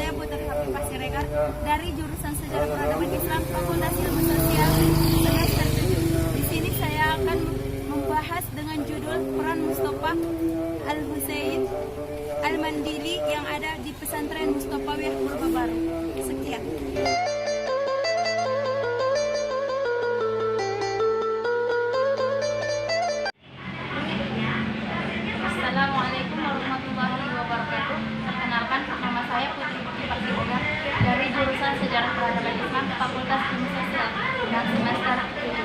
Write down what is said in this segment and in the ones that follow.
saya Putri Hafifah Siregar dari jurusan Sejarah Peradaban Islam Fakultas Ilmu Sosial semester 7. Di sini saya akan membahas dengan judul Peran Mustafa Al-Husain Al-Mandili yang ada di Pesantren Mustafawiyah Purba Baru. Sekian. Assalamualaikum warahmatullahi wabarakatuh. Perkenalkan, nama saya Putri Hafifah Siregar dari jurusan Sejarah Peradaban Islam Fakultas Ilmu Sosial dan semester 7.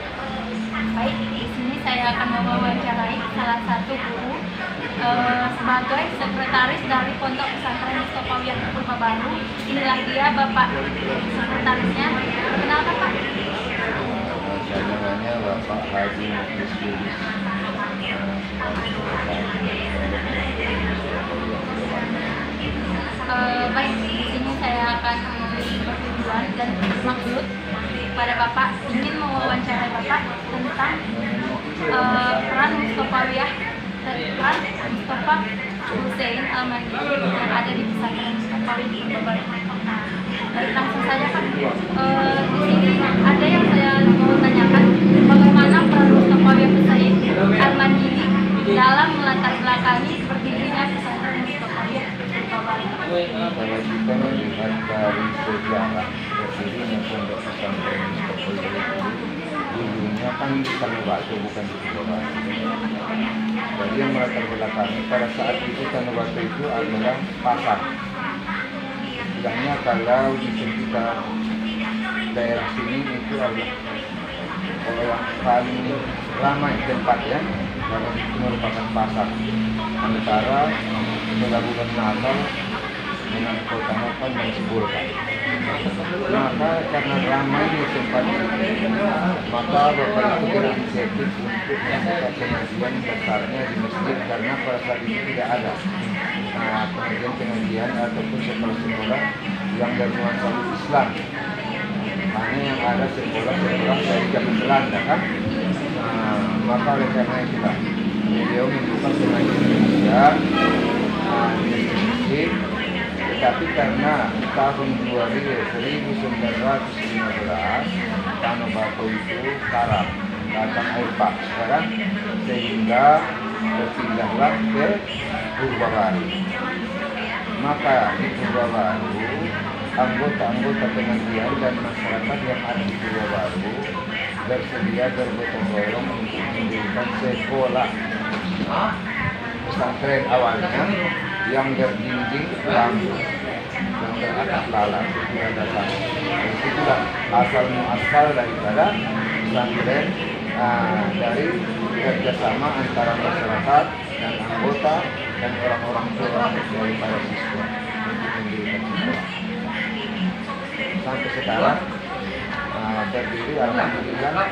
Baik, di sini saya akan mewawancarai salah satu guru sebagai sekretaris dari Pondok Pesantren Mustafawiyah Purba Baru. Inilah dia Bapak sekretarisnya. Perkenalkan Pak. Saya namanya Bapak Haji Mukhlis. Baik, di sini saya akan bertujuan dan maksud pada Bapak ingin mewawancarai Bapak tentang peran Mustafa Husain Al-Mandili yang ada di Pesantren Mustafawiyah Purba Baru. Baik, langsung saja Pak. Di sini ada yang saya mau tanyakan, bagaimana peran Mustafa Husain Al-Mandili dalam melatar belakangi berdirinya Pesantren Mustafawiyah Purba Baru. Kalau kita melihat dari sejarah berdirinya Pondok Pesantren Mustafawiyah dulunya kan di Tanubatu, bukan di Purba Baru. Jadi yang melatar belakangi pada saat itu Tanubatu itu adalah pasar. Istilahnya kalau di sekitar daerah sini itu adalah yang paling ramai tempatnya karena itu merupakan pasar antara Pelabuhan Natal dengan Kota Nopan dan Sibolga. Maka karena ramai di tempat ini, maka Bapak itu berinisiatif untuk membuka pengajian besarnya di masjid karena pada saat itu tidak ada pengajian ataupun sekolah-sekolah yang bernuansa Islam. Hanya yang ada sekolah-sekolah dari zaman Belanda kan. Maka oleh karena itulah beliau membuka pengajian di masjid. Tetapi karena tahun 1915 Tanubatu itu karam, datang air pak sekarang, sehingga berpindahlah ke Purba Baru. Maka di Purba Baru anggota-anggota pengajian dan masyarakat yang ada di Purba Baru bersedia bergotong royong untuk mendirikan sekolah pesantren awalnya yang berdinding bambu, yang beratap lalat, itu ada satu. Itulah asal muasal daripada pesantren dari kerjasama antara masyarakat dan anggota dan orang-orang tua daripada siswa untuk mendirikan sekolah. Sampai sekarang berdiri alhamdulillah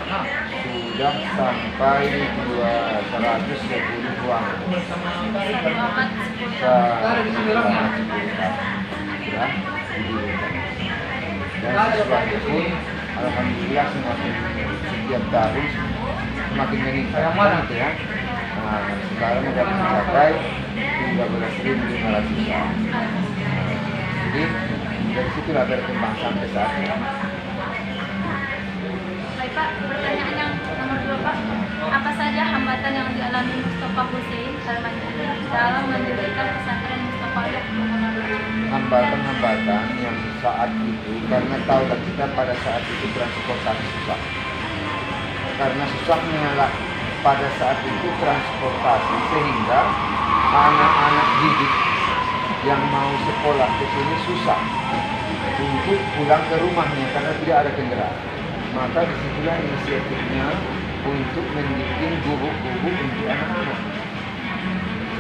sudah sampai 210 ruangan. Dan siswanya pun alhamdulillah semakin setiap tahun semakin meningkat gitu ya. Sekarang sudah mencapai 13.500 siswa. Jadi dari situlah berkembang sampai saat ini. Baik Pak, pertanyaan yang nomor 2 Pak, apa saja hambatan yang dialami Mustafa Husain Al-Mandili dalam mendirikan pesantren Mustafawiyah Purba Baru? Hambatan-hambatan yang saat itu, karena tahulah kita pada saat itu transportasi susah. Karena susahnya lah pada saat itu transportasi, sehingga anak-anak didik yang mau sekolah ke sini susah untuk pulang ke rumahnya karena tidak ada kendaraan. Maka disitulah inisiatifnya untuk membuat gubuk-gubuk untuk anak-anak,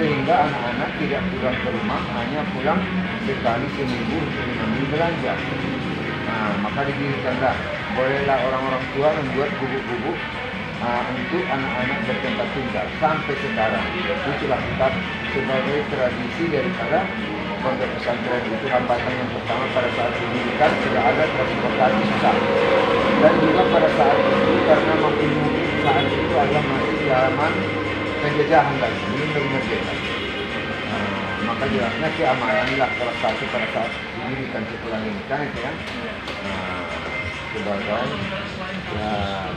sehingga anak-anak tidak pulang ke rumah, hanya pulang sekali seminggu untuk mengambil belanja. Maka didirikanlah, bolehlah orang-orang tua membuat gubuk-gubuk untuk anak-anak bertempat tinggal sampai sekarang. Itulah tetap sebagai tradisi daripada pondok pesantren itu. Hambatan yang pertama pada saat didirikan tidak ada transportasi susah, dan juga pada saat itu karena mungkin saat itu adalah masih zaman penjajahan lagi, belum merdeka. maka jelasnya keamanan lah salah satu pada saat didirikan sekolah ini kan itu ya. Sebagai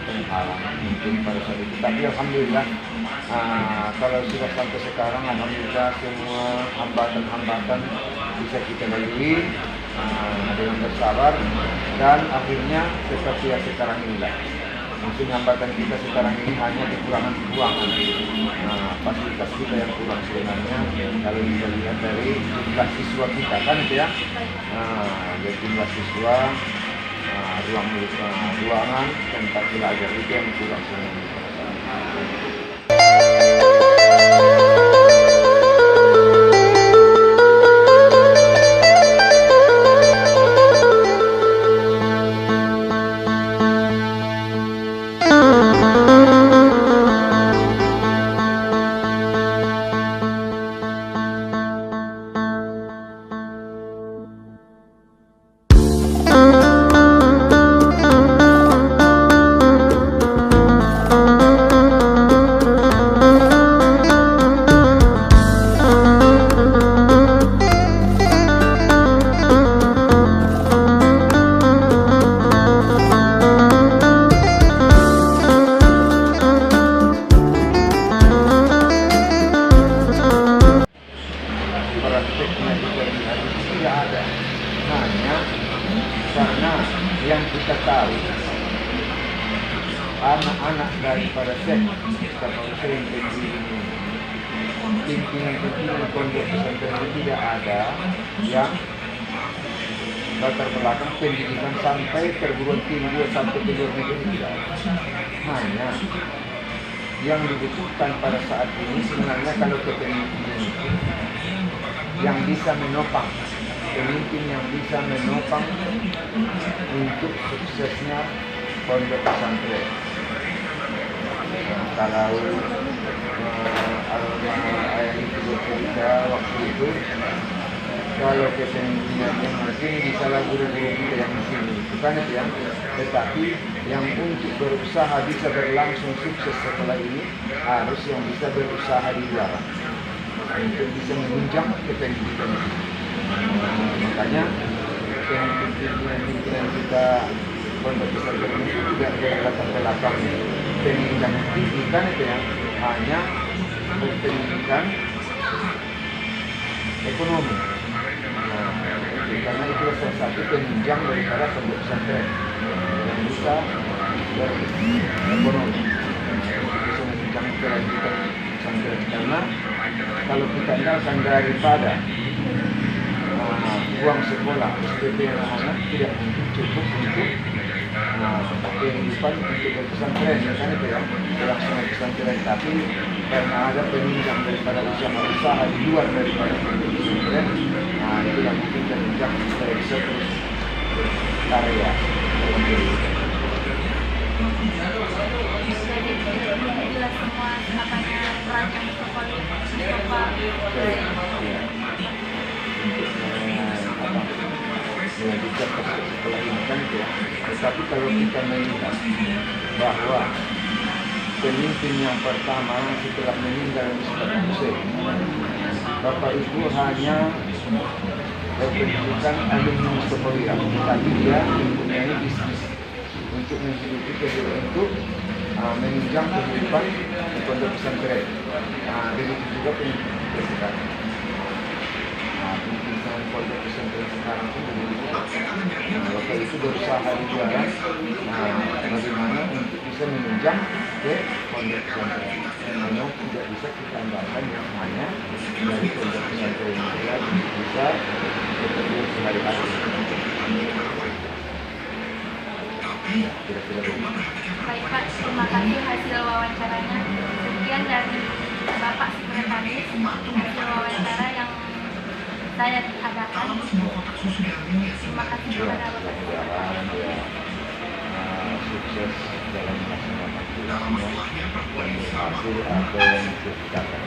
penghalang mungkin pada saat itu. Tapi alhamdulillah kalau sudah sampai sekarang alhamdulillah semua hambatan-hambatan bisa kita lalui dengan bersabar dan akhirnya seperti yang sekarang inilah. Mungkin hambatan kita sekarang ini hanya kekurangan keuangan. Fasilitas kita yang kurang sebenarnya kalau kita lihat dari jumlah siswa kita kan itu ya. Dari jumlah siswa, ruangan, tempat belajar itu yang kurang sebenarnya. Prakteknya juga tidak ada, hanya karena yang kita tahu anak-anak daripada sering pimpinan pondok pesantren itu tidak ada yang latar belakang pendidikan sampai perguruan tinggi sampai ke luar negeri tidak ada. Hanya yang dibutuhkan pada saat ini sebenarnya kalau kepemimpinan itu yang bisa menopang, pemimpin yang bisa menopang untuk suksesnya pondok pesantren. Kalau ayah itu bercerita waktu itu, kalau kepemimpinannya mungkin bisa guru-guru kita yang di sini, bukan ya, tetapi yang untuk berusaha bisa berlangsung sukses setelah ini harus yang bisa berusaha di luar untuk bisa menunjang kepemimpinan. Makanya pimpinan kita pondok pesantren itu tidak dari latar belakang pendidikan pendidikan itu ya, hanya pendidikan ekonomi. Karena itu salah satu penunjang daripada pondok pesantren yang bisa berekonomi, bisa menunjang kelanjutan pesantren. Karena kalau kita andalkan daripada uang sekolah SPP anak-anak tidak mungkin cukup untuk kehidupan untuk berpesantren, kan itu ya, pelaksanaan pesantren. Tapi karena ada penunjang daripada usaha-usaha di luar daripada pesantren, itu yang mungkin penunjang supaya bisa terus karya dalam kehidupan. Jadi jelas semua apanya perancang sekolah melanjutkan sekolah ini kan itu ya. Tetapi kalau kita melihat bahwa pemimpin yang pertama setelah meninggal Ustaz Hussein, Bapak Ibu hanya berpendidikan alumni Mustafawiyah, tapi dia mempunyai bisnis untuk menghidupi kehidupan, untuk menunjang kehidupan di pondok pesantren. Begitu juga pemimpin sekarang. Pimpinan pondok pesantren sekarang pun begitu. Bapak itu berusaha di luar, bagaimana untuk bisa menunjang ke pondok pesantren. Memang tidak bisa kita andalkan yang hanya dari pondok pesantren saja bisa bekerja sehari-hari. Kira-kira begitu. Baik Pak, terima kasih hasil wawancaranya. Sekian dari Bapak Sekretaris hasil wawancara yang saya adakan. Terima kasih kepada Bapak. Sukses dalam melaksanakan tugasnya dan berhasil apa yang diceritakan.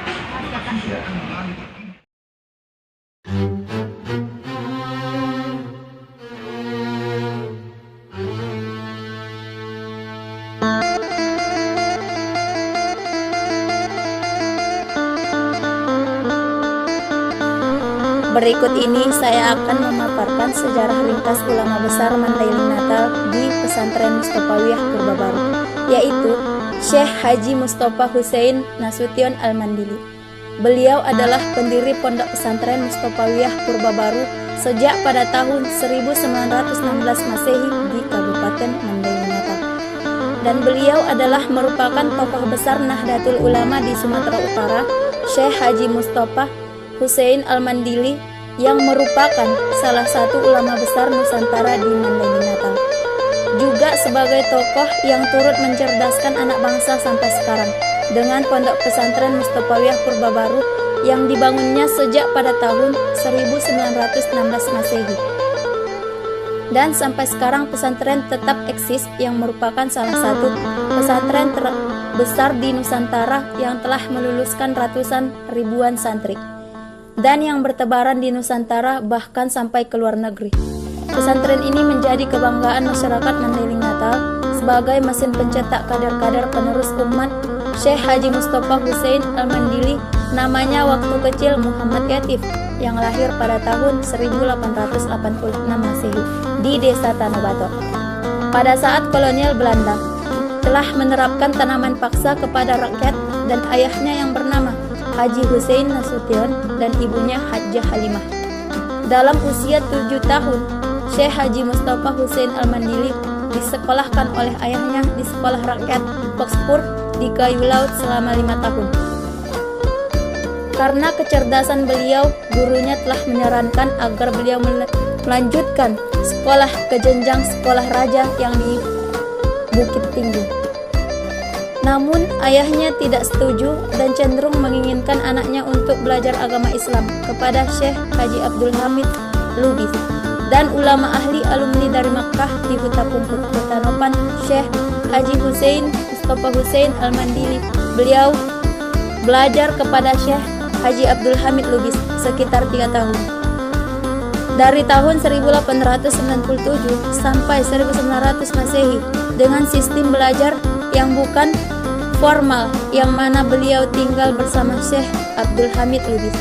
Terima kasih. Berikut ini saya akan memaparkan sejarah ringkas ulama besar Mandailing Natal di Pesantren Mustofawiyah Purbabaru, yaitu Syekh Haji Mustofa Hussein Nasution Al-Mandili. Beliau adalah pendiri Pondok Pesantren Mustofawiyah Purbabaru sejak pada tahun 1916 Masehi di Kabupaten Mandailing Natal. Dan beliau adalah merupakan tokoh besar Nahdlatul Ulama di Sumatera Utara, Syekh Haji Mustofa Hussein Al-Mandili, yang merupakan salah satu ulama besar Nusantara di Mandailing Natal. Juga sebagai tokoh yang turut mencerdaskan anak bangsa sampai sekarang dengan Pondok Pesantren Mustofawiyah Purbabaru yang dibangunnya sejak pada tahun 1916 Masehi. Dan sampai sekarang pesantren tetap eksis yang merupakan salah satu pesantren terbesar di Nusantara yang telah meluluskan ratusan ribuan santri dan yang bertebaran di Nusantara bahkan sampai ke luar negeri. Pesantren ini menjadi kebanggaan masyarakat Mandailing Natal sebagai mesin pencetak kader-kader penerus umat. Syekh Haji Mustofa Hussein Al-Mandili namanya waktu kecil Muhammad Yatif yang lahir pada tahun 1886 Masehi di Desa Tanobato. Pada saat kolonial Belanda telah menerapkan tanaman paksa kepada rakyat dan ayahnya yang bernama Haji Hussein Nasution dan ibunya Hajjah Halimah. Dalam usia 7 tahun, Syekh Haji Mustofa Hussein Al-Mandili disekolahkan oleh ayahnya di sekolah rakyat Oxford di Kayu Laut selama 5 tahun. Karena kecerdasan beliau, gurunya telah menyarankan agar beliau melanjutkan sekolah ke jenjang sekolah raja yang di Bukit Tinggi. Namun ayahnya tidak setuju dan cenderung menginginkan anaknya untuk belajar agama Islam kepada Syekh Haji Abdul Hamid Lubis dan ulama ahli alumni dari Makkah di Huta Pungkur, Kota Nopan, Syekh Haji Hussein Mustofa Hussein Al-Mandili. Beliau belajar kepada Syekh Haji Abdul Hamid Lubis sekitar 3 tahun. Dari tahun 1897 sampai 1900 Masehi dengan sistem belajar yang bukan formal yang mana beliau tinggal bersama Syekh Abdul Hamid Lubis.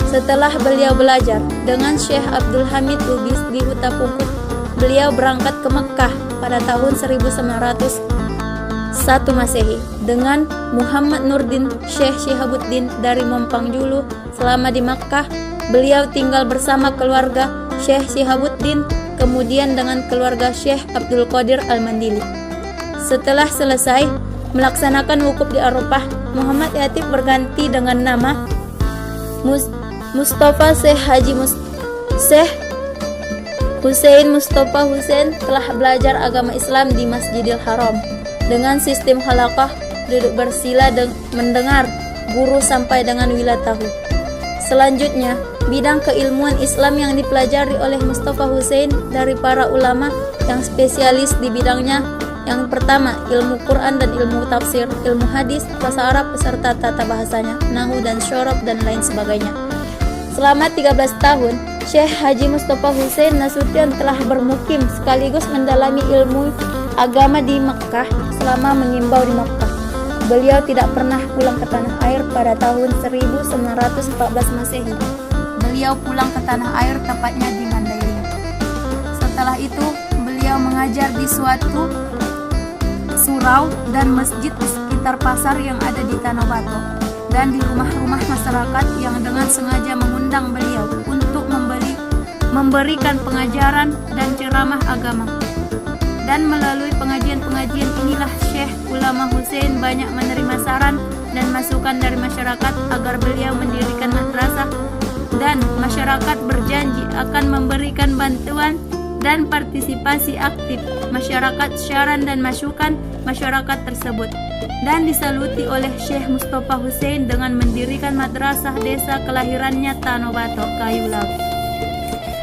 Setelah beliau belajar dengan Syekh Abdul Hamid Lubis di Huta Pungkur, beliau berangkat ke Mekah pada tahun 1901 Masehi dengan Muhammad Nurdin Syekh Syihabuddin dari Mompang Julu. Selama di Makkah, beliau tinggal bersama keluarga Syekh Syihabuddin, kemudian dengan keluarga Syekh Abdul Qadir Al-Mandili. Setelah selesai melaksanakan wukuf di Arafah, Muhammad Yatif berganti dengan nama Mustofa. Syekh Hussein Mustofa Hussein telah belajar agama Islam di Masjidil Haram dengan sistem halaqah, duduk bersila dan mendengar guru sampai dengan wilatahu. Selanjutnya, bidang keilmuan Islam yang dipelajari oleh Mustofa Hussein dari para ulama yang spesialis di bidangnya. Yang pertama, ilmu Quran dan ilmu tafsir, ilmu hadis, bahasa Arab beserta tata bahasanya, nahu dan syarab dan lain sebagainya. Selama 13 tahun, Syekh Haji Mustofa Hussein Nasution telah bermukim sekaligus mendalami ilmu agama di Makkah selama mengimbau di Makkah. Beliau tidak pernah pulang ke tanah air pada tahun 1914 Masehi. Beliau pulang ke tanah air tepatnya di Mandailing. Setelah itu, beliau mengajar di suatu surau dan masjid di sekitar pasar yang ada di Tanobato dan di rumah-rumah masyarakat yang dengan sengaja mengundang beliau untuk memberikan pengajaran dan ceramah agama. Dan melalui pengajian-pengajian inilah Syekh Ulama Hussein banyak menerima saran dan masukan dari masyarakat agar beliau mendirikan madrasah, dan masyarakat berjanji akan memberikan bantuan dan partisipasi aktif masyarakat saran dan masukan masyarakat tersebut, dan disaluti oleh Syekh Mustofa Hussein dengan mendirikan madrasah desa kelahirannya Tanobato, Kayu Laut.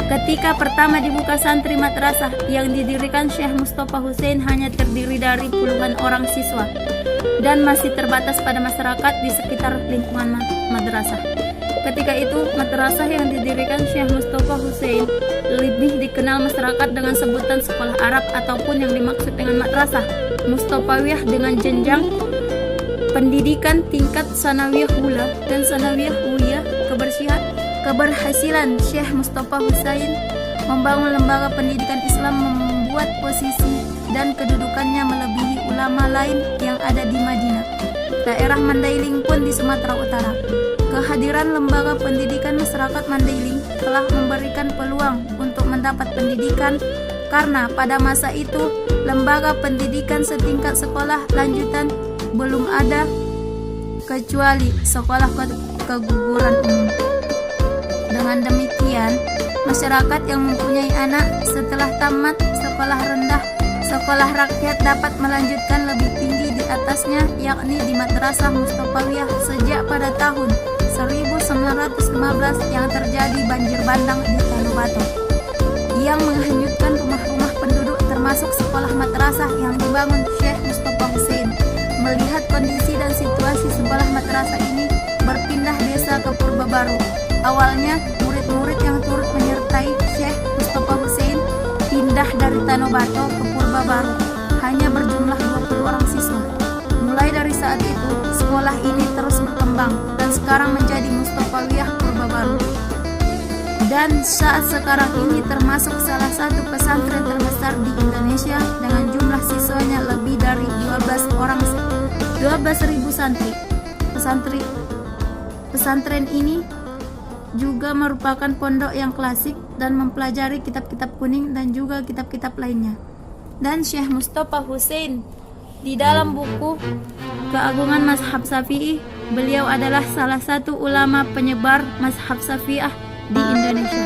Ketika pertama dibuka santri madrasah yang didirikan Syekh Mustofa Hussein hanya terdiri dari puluhan orang siswa dan masih terbatas pada masyarakat di sekitar lingkungan madrasah. Ketika itu, madrasah yang didirikan Syekh Mustofa Hussein lebih dikenal masyarakat dengan sebutan sekolah Arab ataupun yang dimaksud dengan madrasah Mustofawiyah dengan jenjang pendidikan tingkat sanawiyah ula dan sanawiyah ulia, Keberhasilan Syekh Mustafa Husain membangun lembaga pendidikan Islam membuat posisi dan kedudukannya melebihi ulama lain yang ada di Madinah. Daerah Mandailing pun di Sumatera Utara. Kehadiran lembaga pendidikan masyarakat Mandailing telah memberikan peluang untuk mendapat pendidikan karena pada masa itu lembaga pendidikan setingkat sekolah lanjutan belum ada kecuali sekolah keguguran umum. Dengan demikian, masyarakat yang mempunyai anak setelah tamat sekolah rendah, sekolah rakyat dapat melanjutkan lebih tinggi di atasnya, yakni di Madrasah Mustofawiyah sejak pada tahun 1915 yang terjadi banjir bandang di Tanubatu yang menghanyutkan rumah-rumah penduduk termasuk sekolah madrasah yang dibangun Syekh Mustafa Husain. Melihat kondisi dan situasi sekolah madrasah ini berpindah desa ke Purbabaru. Awalnya murid-murid yang turut menyertai Syekh Mustafa Husain pindah dari Tanubatu ke Purbabaru hanya berjumlah 20 orang siswa. Mulai dari saat itu, sekolah ini terus berkembang dan sekarang menjadi Mustofawiyah Purbabaru. Dan saat sekarang ini termasuk salah satu pesantren terbesar di Indonesia dengan jumlah siswanya lebih dari 12.000 santri. Pesantren ini juga merupakan pondok yang klasik dan mempelajari kitab-kitab kuning dan juga kitab-kitab lainnya. Dan Syekh Mustafa Husain di dalam buku Keagungan Mazhab Syafi'i, beliau adalah salah satu ulama penyebar mazhab Syafi'ah di Indonesia.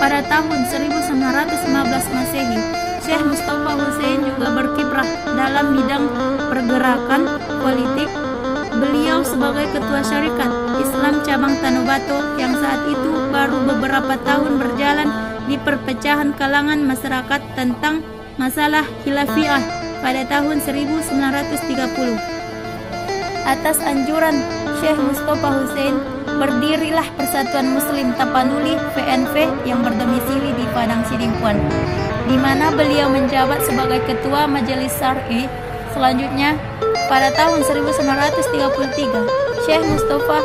Pada tahun 1915 Masehi, Syekh Mustafa Husain juga berkiprah dalam bidang pergerakan politik. Beliau sebagai ketua syarikat Islam cabang Tanubatu yang saat itu baru beberapa tahun berjalan di perpecahan kalangan masyarakat tentang masalah khilafiyah pada tahun 1930. Atas anjuran Syekh Mustafa Husain, berdirilah Persatuan Muslim Tapanuli PNV yang berdomisili di Padang Sidimpuan, di mana beliau menjabat sebagai ketua Majelis Syar'i. Selanjutnya, pada tahun 1933, Syekh Mustafa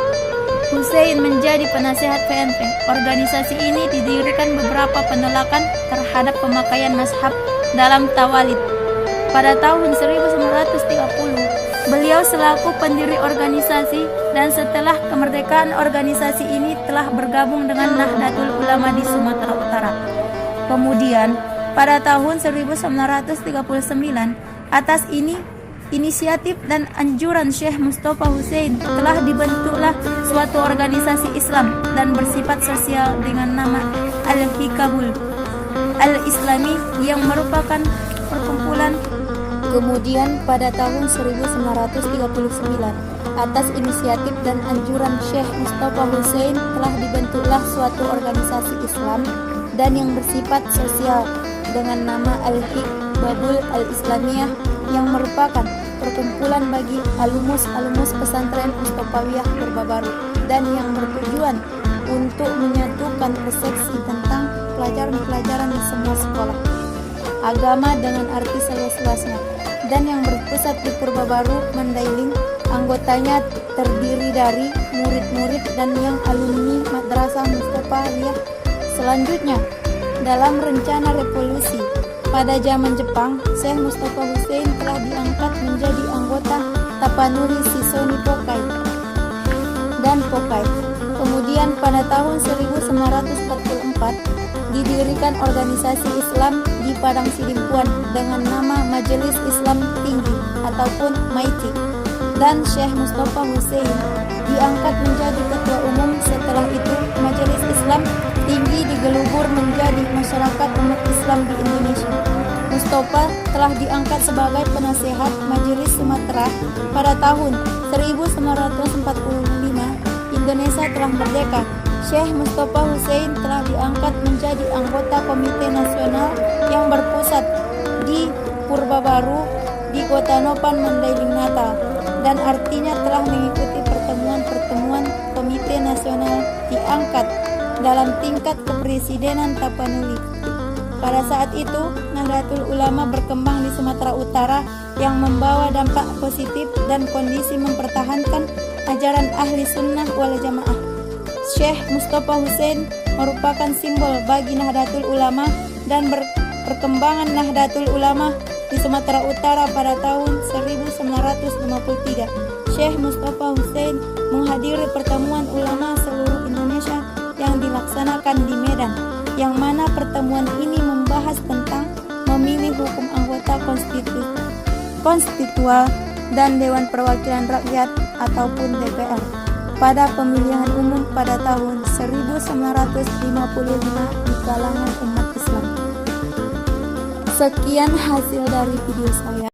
Husain menjadi penasihat PNV. Organisasi ini didirikan beberapa penolakan terhadap pemakaian mazhab dalam tawalid. Pada tahun 1930, beliau selaku pendiri organisasi dan setelah kemerdekaan organisasi ini telah bergabung dengan Nahdlatul Ulama di Sumatera Utara. Kemudian, pada tahun 1939, atas inisiatif dan anjuran Syekh Mustafa Husain telah dibentuklah suatu organisasi Islam dan bersifat sosial dengan nama Al-Hikabul Al-Islami yang merupakan perkumpulan. Kemudian pada tahun 1939, atas inisiatif dan anjuran Syekh Mustafa Husain telah dibentuklah suatu organisasi Islam dan yang bersifat sosial dengan nama Al-Hikabul Al-Islamiyah yang merupakan perkumpulan bagi alumnus pesantren Mustofawiyah Purbabaru dan yang bertujuan untuk menyatukan persepsi tentang pelajaran-pelajaran di semua sekolah agama dengan arti seluas-luasnya, dan yang berpusat di Purbabaru, Mandailing. Anggotanya terdiri dari murid-murid dan yang alumni Madrasah Mustofawiyah. Selanjutnya, dalam rencana revolusi pada zaman Jepang, Syekh Mustafa Husain telah diangkat menjadi anggota Tapanuli Sisoni Pokai dan Pokai. Kemudian pada tahun 1944 didirikan organisasi Islam di Padang Sidimpuan dengan nama Majelis Islam Tinggi ataupun MAITI, dan Syekh Mustafa Husain diangkat menjadi ketua umum. Setelah itu Majelis Islam Tinggi digelubur menjadi Masyarakat Umat Islam di Indonesia. Mustafa telah diangkat sebagai penasehat Majelis Sumatera pada tahun 1945. Indonesia telah merdeka. Syekh Mustafa Husain telah diangkat menjadi anggota Komite Nasional yang berpusat di Purbabaru di Kota Nopan, Mandailing, Natal, dan artinya telah mengikuti pertemuan-pertemuan Komite Nasional diangkat dalam tingkat kepresidenan Tapanuli. Pada saat itu, Nahdlatul Ulama berkembang di Sumatera Utara yang membawa dampak positif dan kondisi mempertahankan ajaran ahli sunnah wal jamaah. Syekh Mustafa Hussein merupakan simbol bagi Nahdlatul Ulama dan perkembangan Nahdlatul Ulama di Sumatera Utara pada tahun 1953. Syekh Mustafa Hussein menghadiri pertemuan ulama seluruh Indonesia yang dilaksanakan di Medan, yang mana pertemuan ini membahas tentang memilih hukum anggota konstitual dan Dewan Perwakilan Rakyat ataupun DPR pada pemilihan umum pada tahun 1955 di kalangan umat Islam. Sekian hasil dari video saya.